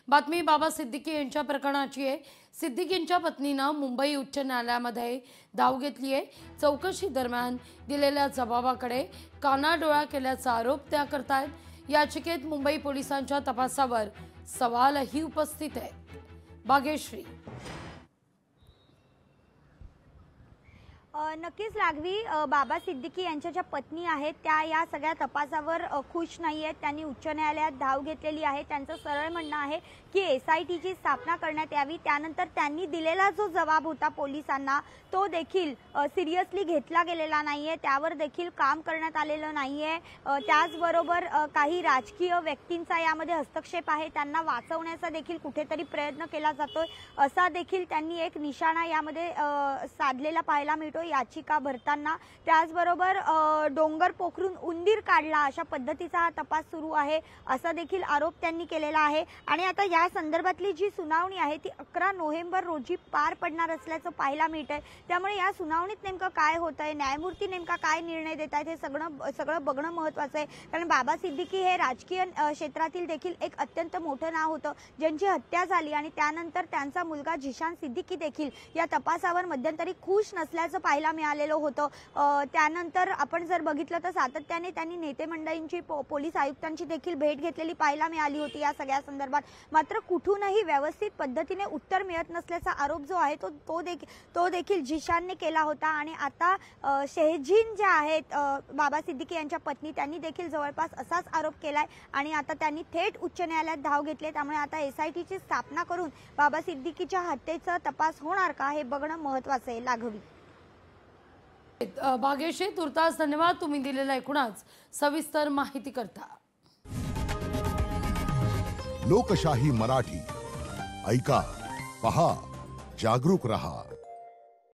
बातमी बाबा सिद्दीकी यांच्या प्रकरणाची आहे। सिद्दीकींच्या पत्नीने मुंबई उच्च न्यायालयामध्ये धाव घेतली आहे। चौकशी दरम्यान दिलेल्या जबाबाकडे कानाडोळा केल्याचा आरोप त्या करतायत। याचिकेत मुंबई पोलिसांच्या तपासावर सवालही उपस्थित आहे। भाग्यश्री, नक्कीच लागवी बाबा सिद्दीकी यांच्या ज्या पत्नी आहेत त्या या सगळ्या तपासावर खुश नाही आहेत। त्यांनी उच्च न्यायालयात धाव घेतलेली आहे। त्यांचं सरळ म्हणणं आहे की एसआयटीची स्थापना करण्यात यावी। त्यानंतर त्यांनी दिलेला जो जबाब होता पोलिसांना तो देखील सिरियसली घेतला गेलेला नाहीये, त्यावर देखील काम करण्यात आलेलं नाहीये। त्याचबरोबर काही राजकीय व्यक्तींचा यामध्ये हस्तक्षेप आहे, त्यांना वाचवण्याचा देखील कुठेतरी प्रयत्न केला जातोय असा देखील त्यांनी एक निशाणा यामध्ये साधलेला पाहायला मिळतो याचिका भरताना। त्याचबरोबर डोंगर पोखरून उंदीर काढला अशा पद्धतीचा हा तपास सुरू आहे असा देखील आरोप त्यांनी केलेला आहे। आणि आता या संदर्भातली जी सुनावणी आहे ती 11 नोव्हेंबर रोजी पार पडणार असल्याचं पाहायला मिळतंय। त्यामुळे या सुनावणीत नेमकं काय होतंय, न्यायमूर्ती नेमका काय निर्णय देत आहेत हे सगळं बघणं महत्त्वाचं आहे। कारण बाबा सिद्दीकी हे राजकीय क्षेत्रातील देखील एक अत्यंत मोठं नाव होतं, ज्यांची हत्या झाली आणि त्यानंतर त्यांचा मुलगा झिशान सिद्दीकी देखील या तपासावर मध्यंतरी खुश नसल्याचं पाहायला मिळालेलं होतं। त्यानंतर आपण जर बघितलं तर सातत्याने त्यांनी नेते मंडळींची पोलीस आयुक्तांची देखील भेट घेतलेली पाहायला मिळाली होती या सगळ्या संदर्भात। मात्र कुठूनही व्यवस्थित पद्धतीने उत्तर मिळत नसल्याचा आरोप जो आहे तो देखील झिशानने केला होता। आणि आता शेहजीन ज्या आहेत बाबा सिद्दीकी यांच्या पत्नी त्यांनी देखील जवळपास असाच आरोप केलाय आणि आता त्यांनी थेट उच्च न्यायालयात धाव घेतली। त्यामुळे आता एसआयटीची स्थापना करून बाबा सिद्दीकीच्या हत्येचा तपास होणार का हे बघणं महत्त्वाचं आहे। लागवी, भाग्यश्री, तुर्तास धन्यवाद तुम्ही दिलेल्या एकूणच सविस्तर माहिती करता। लोकशाही मराठी ऐका, पहा, जागरूक रहा।